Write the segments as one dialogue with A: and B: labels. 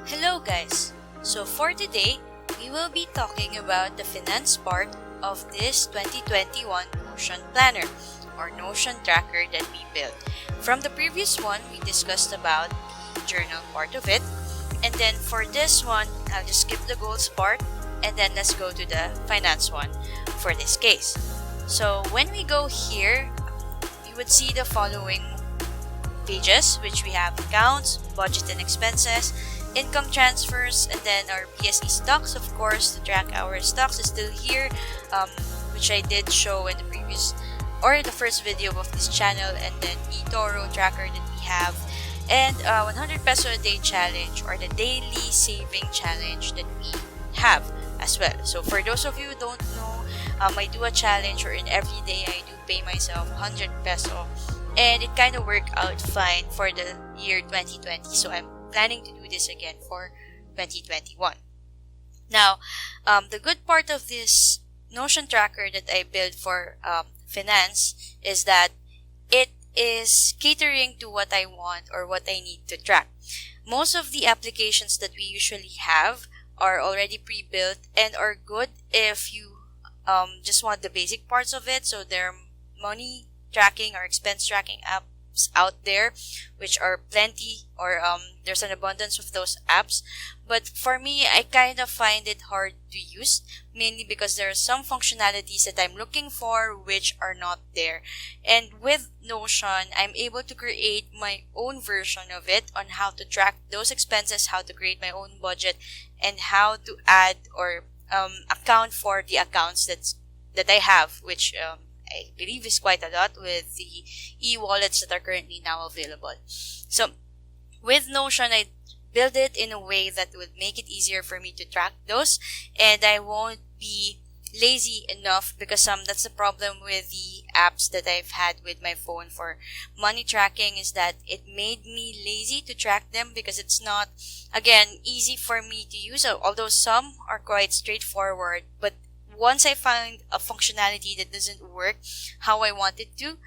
A: Hello guys! So for today, we will be talking about the finance part of this 2021 Notion Planner or Notion Tracker that we built. From the previous one, we discussed about the journal part of it. And then for this one, I'll just skip the goals part and then let's go to the finance one for this case. So when we go here, you would see the following pages, which we have accounts, budget and expenses, income transfers, and then our PSE stocks. Of course, to track our stocks is still here, which I did show in the previous or the first video of this channel, and then eToro tracker that we have, and 100 peso a day challenge or the daily saving challenge that we have as well. So for those of you who don't know, I do a challenge wherein every day I do pay myself 100 peso, and it kind of worked out fine for the year 2020. So I'm planning to do this again for 2021. Now, the good part of this Notion tracker that I built for finance is that it is catering to what I want or what I need to track. Most of the applications that we usually have are already pre-built and are good if you just want the basic parts of it. So there are money tracking or expense tracking apps out there, which are plenty, or there's an abundance of those apps. But for me, I kind of find it hard to use, mainly because there are some functionalities that I'm looking for which are not there. And with Notion, I'm able to create my own version of it on how to track those expenses, how to create my own budget, and how to add or account for the accounts that I have, which I believe is quite a lot with the e-wallets that are currently now available. So with Notion, I build it in a way that would make it easier for me to track those, and I won't be lazy enough, because that's the problem with the apps that I've had with my phone for money tracking, is that it made me lazy to track them because it's not, again, easy for me to use, although some are quite straightforward. But once I find a functionality that doesn't work how I want it to,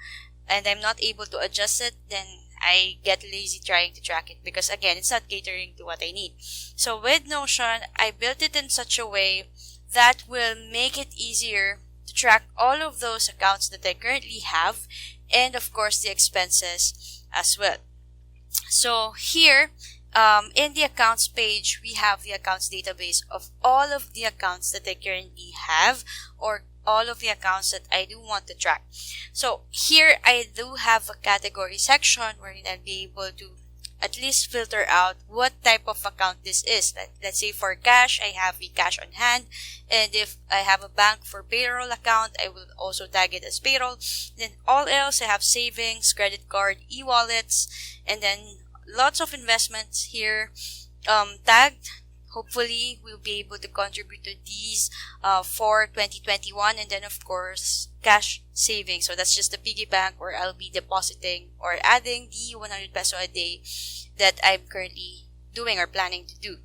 A: and I'm not able to adjust it, then I get lazy trying to track it, because again, it's not catering to what I need. So with Notion, I built it in such a way that will make it easier to track all of those accounts that I currently have, and of course the expenses as well. So here, in the accounts page, we have the accounts database of all of the accounts that I currently have, or all of the accounts that I do want to track. So here I do have a category section wherein I'll be able to at least filter out what type of account this is. Let's say for cash, I have the cash on hand, and if I have a bank for payroll account, I will also tag it as payroll. Then all else, I have savings, credit card, e-wallets, and then lots of investments here tagged. Hopefully, we'll be able to contribute to these for 2021. And then, of course, cash savings. So that's just the piggy bank where I'll be depositing or adding the 100 peso a day that I'm currently doing or planning to do.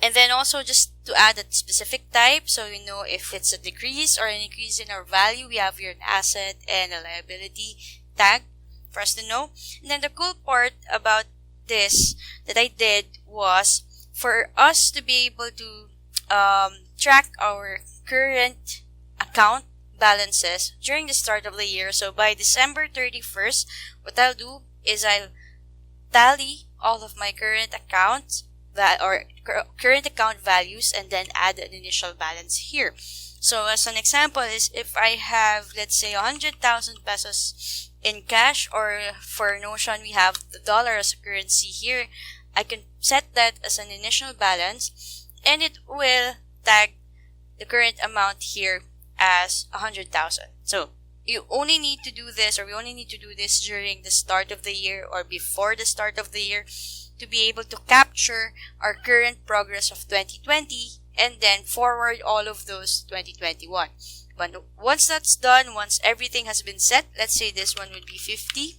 A: And then also just to add a specific type, so we know if it's a decrease or an increase in our value, we have here an asset and a liability tag for us to know. And then the cool part about this that I did was for us to be able to track our current account balances during the start of the year. So by December 31st, what I'll do is I'll tally all of my current accounts current account values, and then add an initial balance here. So as an example is if I have, let's say, 100,000 pesos in cash, or for Notion we have the dollar as a currency here, I can set that as an initial balance, and it will tag the current amount here as 100,000. So you only need to do this, or we only need to do this during the start of the year or before the start of the year, to be able to capture our current progress of 2020 and then forward all of those 2021. But once that's done, once everything has been set, let's say this one would be 50,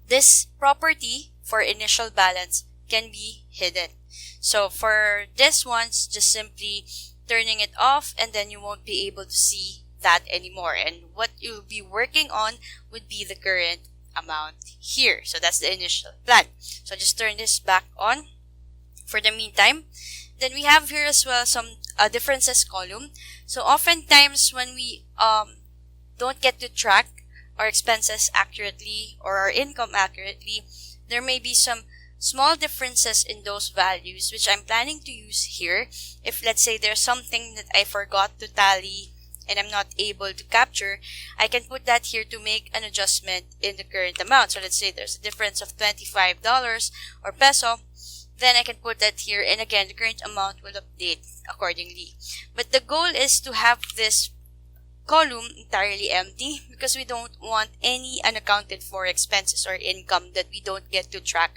A: this property for initial balance can be hidden. So for this one, just simply turning it off, and then you won't be able to see that anymore. And what you'll be working on would be the current amount here. So that's the initial plan. So just turn this back on. For the meantime, then we have here as well some differences column. So oftentimes when we don't get to track our expenses accurately or our income accurately, there may be some small differences in those values, which I'm planning to use here. If let's say there's something that I forgot to tally and I'm not able to capture, I can put that here to make an adjustment in the current amount. So let's say there's a difference of $25 or peso, then I can put that here, and again, the current amount will update accordingly. But the goal is to have this column entirely empty because we don't want any unaccounted for expenses or income that we don't get to track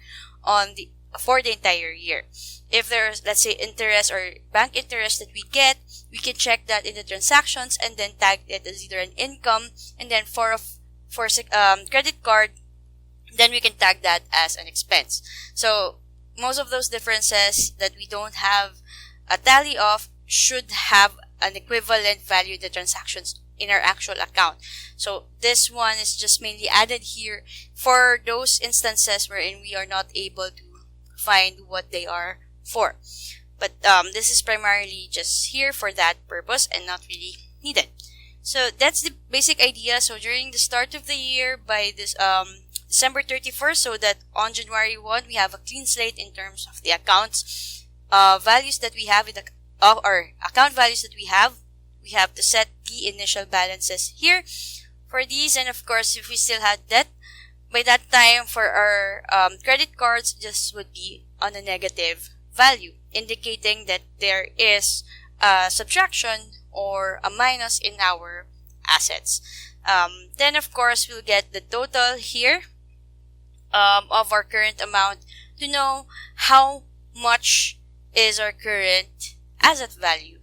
A: for the entire year. If there's, let's say, interest or bank interest that we get, we can check that in the transactions and then tag it as either an income, and then for credit card, then we can tag that as an expense. So most of those differences that we don't have a tally of should have an equivalent value in the transactions in our actual account. So this one is just mainly added here for those instances wherein we are not able to find what they are for. But this is primarily just here for that purpose and not really needed. So that's the basic idea. So during the start of the year, by this December 31st, so that on January 1, we have a clean slate in terms of the accounts values that we have in the or account values that we have. We have to set the initial balances here for these, and of course, if we still had debt by that time for our credit cards, this would be on a negative value, indicating that there is a subtraction or a minus in our assets. Then of course, we'll get the total here of our current amount to know how much is our current asset value.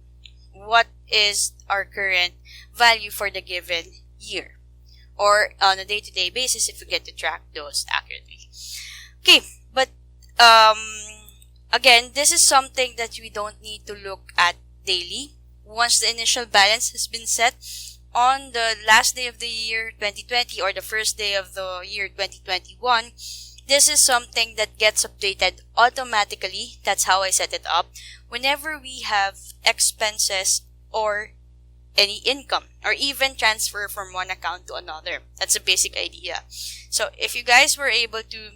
A: What is our current value for the given year, or on a day-to-day basis if we get to track those accurately. Okay, but again, this is something that we don't need to look at daily. Once the initial balance has been set on the last day of the year 2020 or the first day of the year 2021, this is something that gets updated automatically. That's how I set it up. Whenever we have expenses or any income, or even transfer from one account to another. That's a basic idea. So if you guys were able to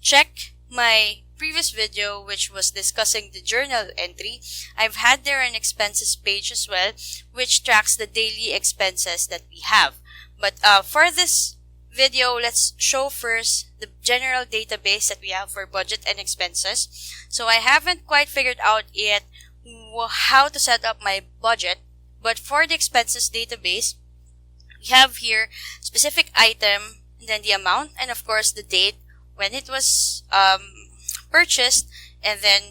A: check my previous video, which was discussing the journal entry, I've had there an expenses page as well, which tracks the daily expenses that we have. But for this video, let's show first the general database that we have for budget and expenses. So I haven't quite figured out yet how to set up my budget, but for the expenses database, we have here specific item, and then the amount, and of course the date when it was purchased, and then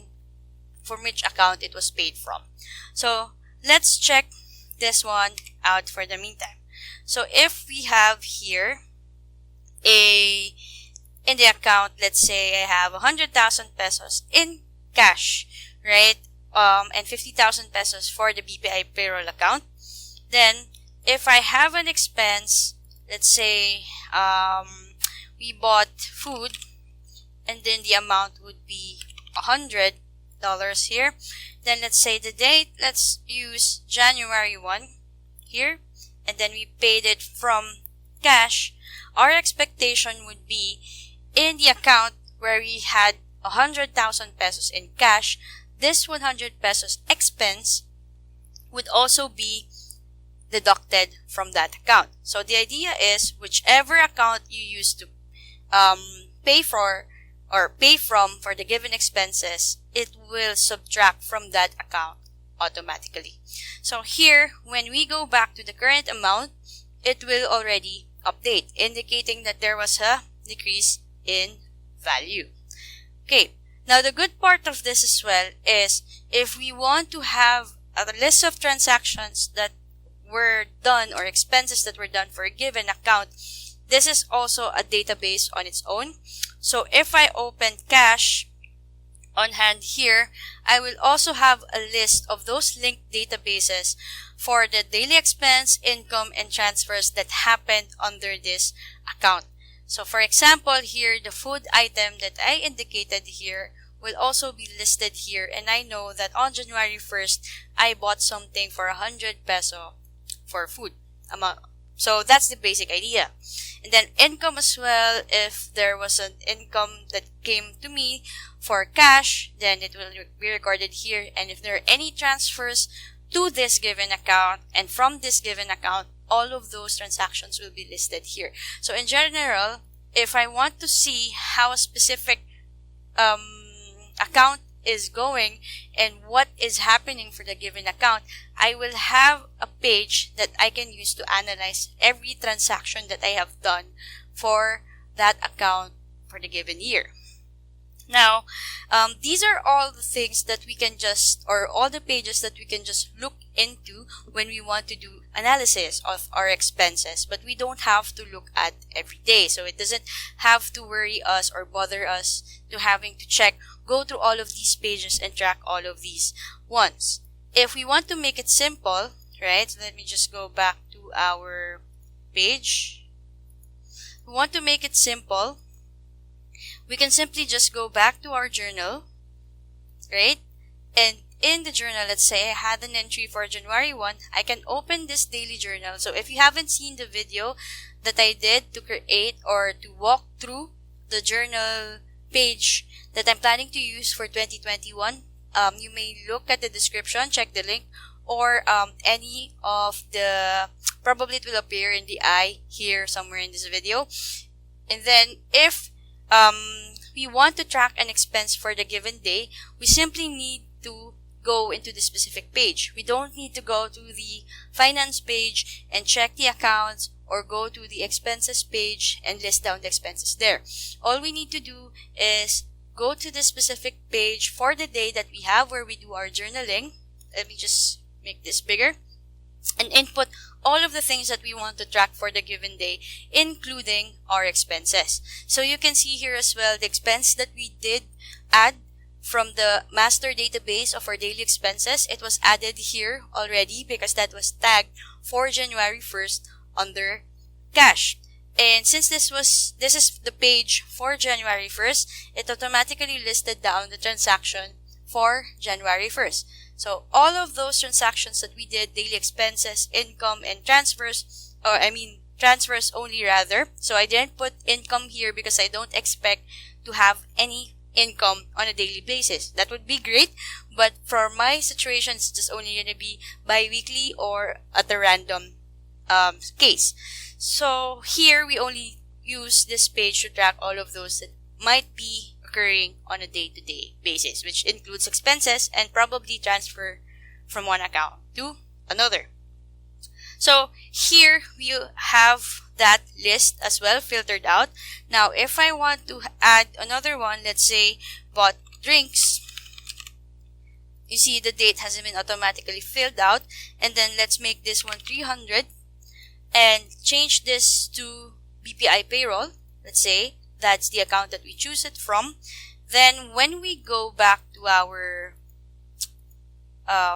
A: from which account it was paid from. So let's check this one out for the meantime. So if we have here in the account, let's say I have 100,000 pesos in cash, right? And 50,000 pesos for the BPI payroll account. Then if I have an expense, let's say we bought food, and then the amount would be $100 here. Then let's say the date, let's use January 1 here, and then we paid it from cash. Our expectation would be in the account where we had 100,000 pesos in cash, this 100 pesos expense would also be deducted from that account. So the idea is whichever account you use to pay for or pay from for the given expenses, it will subtract from that account automatically. So here, when we go back to the current amount, it will already update, indicating that there was a decrease in value. Okay, now the good part of this as well is if we want to have a list of transactions that were done or expenses that were done for a given account, this is also a database on its own. So if I open cash on hand here, I will also have a list of those linked databases for the daily expense, income, and transfers that happened under this account. So for example, here, the food item that I indicated here will also be listed here, and I know that on January 1st, I bought something for 100 peso for food amount. So that's the basic idea. And then income as well, if there was an income that came to me for cash, then it will be recorded here. And if there are any transfers to this given account and from this given account, all of those transactions will be listed here. So in general, if I want to see how a specific account is going and what is happening for the given account, I will have a page that I can use to analyze every transaction that I have done for that account for the given year. Now, these are all the things that we can just, or all the pages that we can just look into when we want to do analysis of our expenses, but we don't have to look at every day. So it doesn't have to worry us or bother us to having to go through all of these pages and track all of these once. If we want to make it simple, right, so let me just go back to our page. We want to make it simple. We can simply just go back to our journal, right? And in the journal, let's say I had an entry for January 1, I can open this daily journal. So if you haven't seen the video that I did to create or to walk through the journal page that I'm planning to use for 2021, you may look at the description, check the link, or any of the, probably it will appear in the eye here somewhere in this video. And then if we want to track an expense for the given day, we simply need to go into the specific page. We don't need to go to the finance page and check the accounts or go to the expenses page and list down the expenses there. All we need to do is go to the specific page for the day that we have where we do our journaling. Let me just make this bigger. And input all of the things that we want to track for the given day, including our expenses. So you can see here as well the expense that we did add from the master database of our daily expenses. It was added here already because that was tagged for January 1st under cash. And since this is the page for January 1st, it automatically listed down the transaction for January 1st. So all of those transactions that we did, daily expenses, income, and transfers, transfers only rather. So I didn't put income here because I don't expect to have any income on a daily basis. That would be great, but for my situation, it's just only going to be bi-weekly or at a random case. So here we only use this page to track all of those that might be occurring on a day-to-day basis, which includes expenses and probably transfer from one account to another. So here we have that list as well filtered out. Now, if I want to add another one, let's say bought drinks, you see the date hasn't been automatically filled out. And then let's make this one 300 and change this to BPI payroll. Let's say that's the account that we choose it from. Then when we go back to our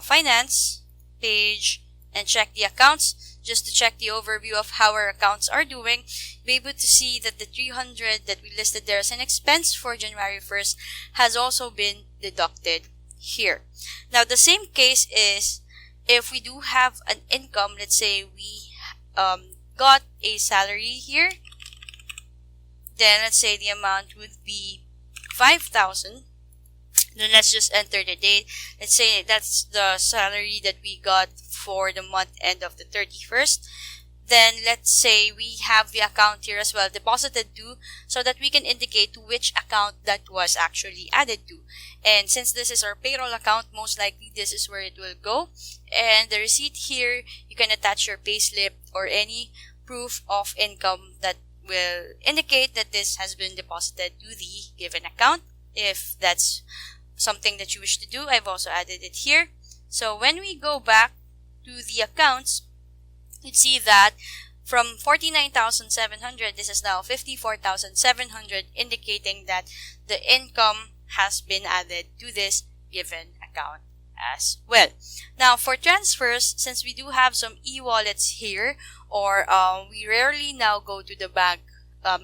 A: finance page and check the accounts, just to check the overview of how our accounts are doing, be able to see that the 300 that we listed there as an expense for January 1st has also been deducted here. Now, the same case is if we do have an income. Let's say we got a salary here. Then let's say the amount would be 5,000. Then let's just enter the date. Let's say that's the salary that we got for the month end of the 31st. Then let's say we have the account here as well deposited to, so that we can indicate to which account that was actually added to. And since this is our payroll account, most likely this is where it will go. And the receipt here, you can attach your payslip or any proof of income that will indicate that this has been deposited to the given account. If that's something that you wish to do, I've also added it here. So when we go back to the accounts, you'd see that from 49,700, this is now 54,700, indicating that the income has been added to this given account as well. Now, for transfers, since we do have some e-wallets here, or we rarely now go to the bank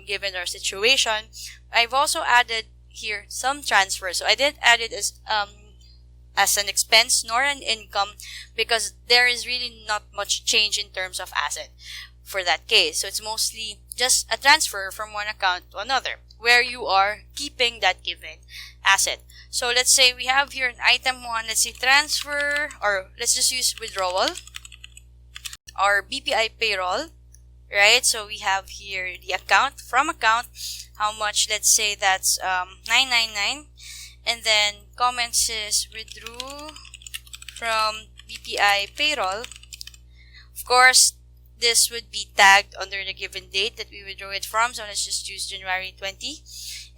A: given our situation. I've also added here some transfers. So I didn't add it as an expense nor an income because there is really not much change in terms of asset for that case. So it's mostly just a transfer from one account to another where you are keeping that given asset. So let's say we have here an item 1, let's say transfer, or let's just use withdrawal or BPI payroll, right? So we have here the account, from account, how much, let's say that's 999, and then comments is withdrew from BPI payroll. Of course, this would be tagged under the given date that we withdraw it from. So let's just choose January 20.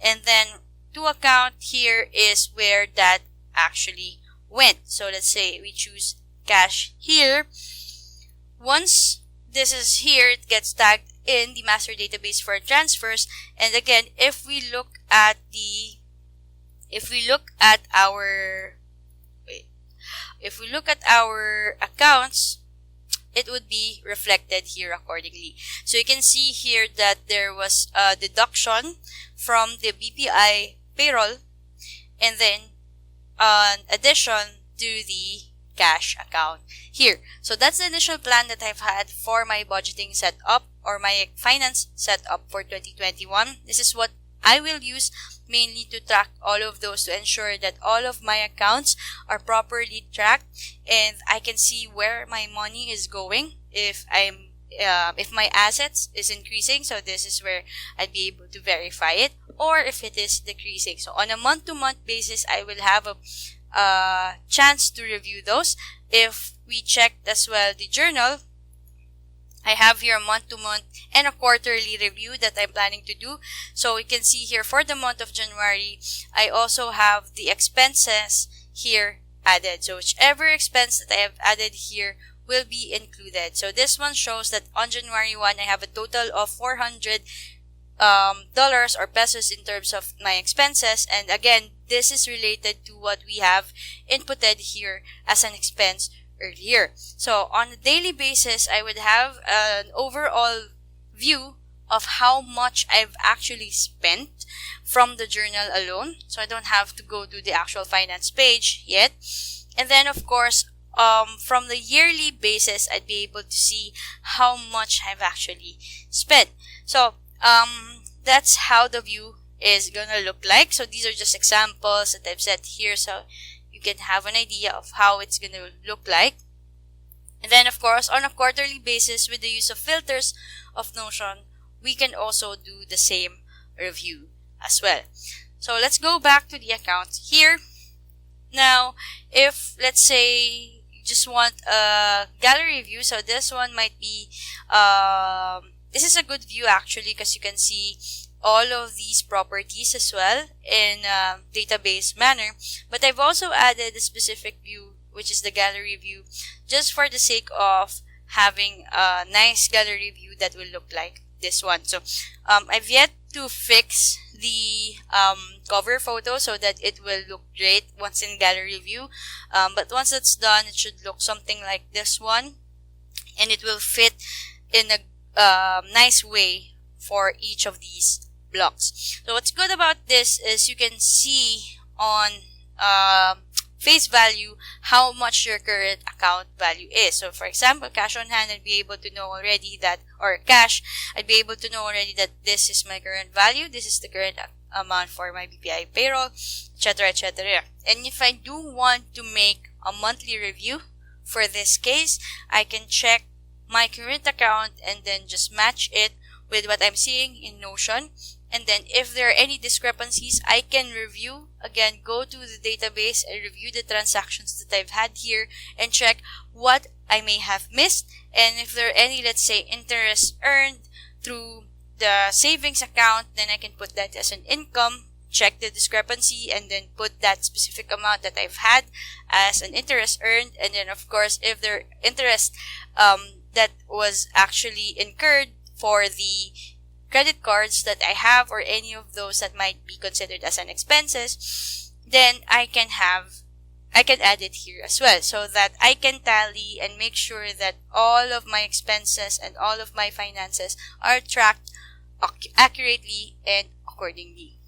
A: And then to account here is where that actually went. So let's say we choose cash here. Once this is here, it gets tagged in the master database for transfers. And again, if we look at our accounts, it would be reflected here accordingly. So you can see here that there was a deduction from the BPI payroll and then an addition to the cash account here. So that's the initial plan that I've had for my budgeting setup or my finance setup for 2021. This is what I will use mainly to track all of those, to ensure that all of my accounts are properly tracked and I can see where my money is going if my assets is increasing. So this is where I'd be able to verify it, or if it is decreasing. So on a month-to-month basis, I will have a chance to review those. If we checked as well the journal, I have here a month-to-month and a quarterly review that I'm planning to do. So we can see here for the month of January, I also have the expenses here added. So whichever expense that I have added here will be included. So this one shows that on January 1, I have a total of $400 or pesos in terms of my expenses. And again, this is related to what we have inputted here as an expense earlier. So on a daily basis, I would have an overall view of how much I've actually spent from the journal alone. So I don't have to go to the actual finance page yet. And then of course, from the yearly basis, I'd be able to see how much I've actually spent. So that's how the view is gonna look like. So these are just examples that I've set here, so you can have an idea of how it's gonna look like. And then of course, on a quarterly basis, with the use of filters of Notion, we can also do the same review as well. So let's go back to the account here. Now, if let's say you just want a gallery view, so this one might be, this is a good view actually, because you can see all of these properties as well in a database manner. But I've also added a specific view, which is the gallery view, just for the sake of having a nice gallery view that will look like this one. So I've yet to fix the cover photo so that it will look great once in gallery view. But once it's done, it should look something like this one, and it will fit in a nice way for each of these blocks. So what's good about this is you can see on face value how much your current account value is. So for example, cash on hand, I'd be able to know already that, or cash, I'd be able to know already that this is my current value, this is the current amount for my BPI payroll, etc., etc. And if I do want to make a monthly review for this case, I can check my current account and then just match it with what I'm seeing in Notion. And then if there are any discrepancies, I can review, again, go to the database and review the transactions that I've had here and check what I may have missed. And if there are any, let's say, interest earned through the savings account, then I can put that as an income, check the discrepancy, and then put that specific amount that I've had as an interest earned. And then, of course, if there are interest that was actually incurred for the credit cards that I have, or any of those that might be considered as an expenses, then I can add it here as well, so that I can tally and make sure that all of my expenses and all of my finances are tracked accurately and accordingly.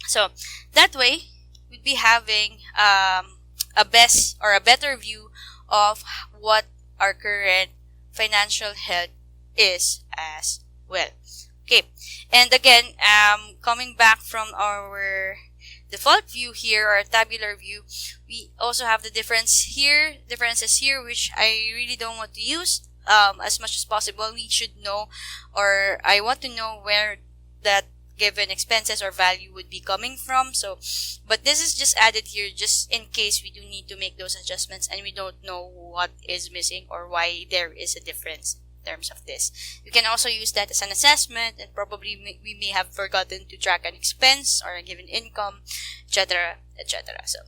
A: So that way, we'd be having a better view of what our current financial health is as well. Okay, and again, coming back from our default view here, or tabular view, we also have the differences here, which I really don't want to use. As much as possible, we should know, or I want to know where that given expenses or value would be coming from. So, but this is just added here just in case we do need to make those adjustments and we don't know what is missing or why there is a difference in terms of this. You can also use that as an assessment, and probably we may have forgotten to track an expense or a given income, etc., etc. So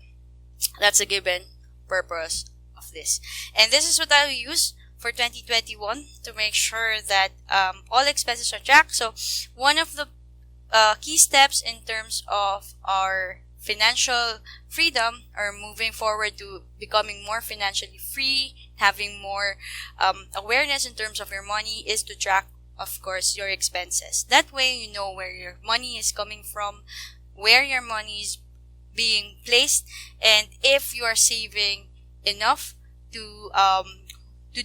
A: that's a given purpose of this. And this is what I'll use for 2021 to make sure that all expenses are tracked. So one of the key steps in terms of our financial freedom, or moving forward to becoming more financially free, having more awareness in terms of your money, is to track, of course, your expenses. That way you know where your money is coming from, where your money is being placed, and if you are saving enough to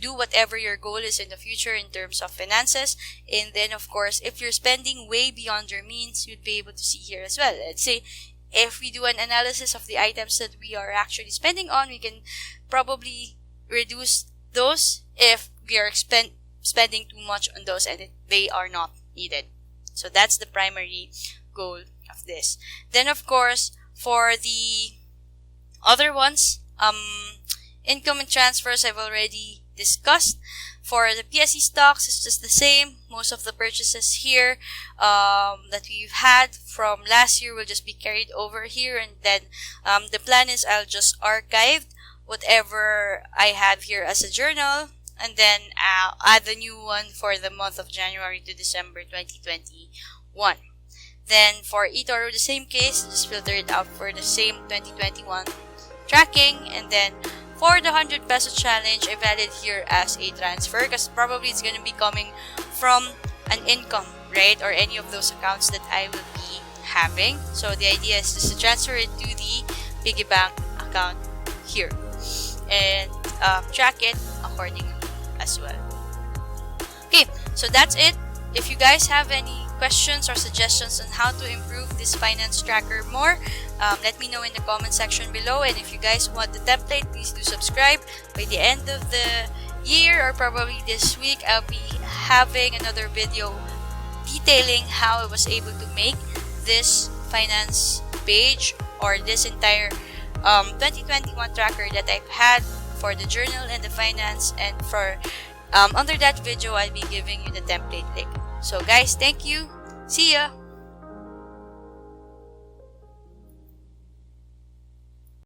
A: do whatever your goal is in the future in terms of finances. And then, of course, if you're spending way beyond your means, you'd be able to see here as well. Let's say if we do an analysis of the items that we are actually spending on, we can probably reduce those if we are spending too much on those and they are not needed. So that's the primary goal of this. Then, of course, for the other ones, income and transfers I've already discussed. For the PSE stocks, it's just the same. Most of the purchases here that we've had from last year will just be carried over here, and then the plan is I'll just archive whatever I have here as a journal, and then I'll add the new one for the month of January to December 2021. Then for eToro, the same case, just filter it out for the same 2021 tracking. And then for the 100 peso challenge, I've added here as a transfer, because probably it's going to be coming from an income, right? Or any of those accounts that I will be having. So the idea is just to transfer it to the piggy bank account here and track it accordingly as well. Okay, so that's it. If you guys have any questions or suggestions on how to improve this finance tracker more, let me know in the comment section below. And if you guys want the template, please do subscribe. By the end of the year, or probably this week, I'll be having another video detailing how I was able to make this finance page, or this entire 2021 tracker that I've had for the journal and the finance. And for under that video, I'll be giving you the template link. So guys, thank you. See ya.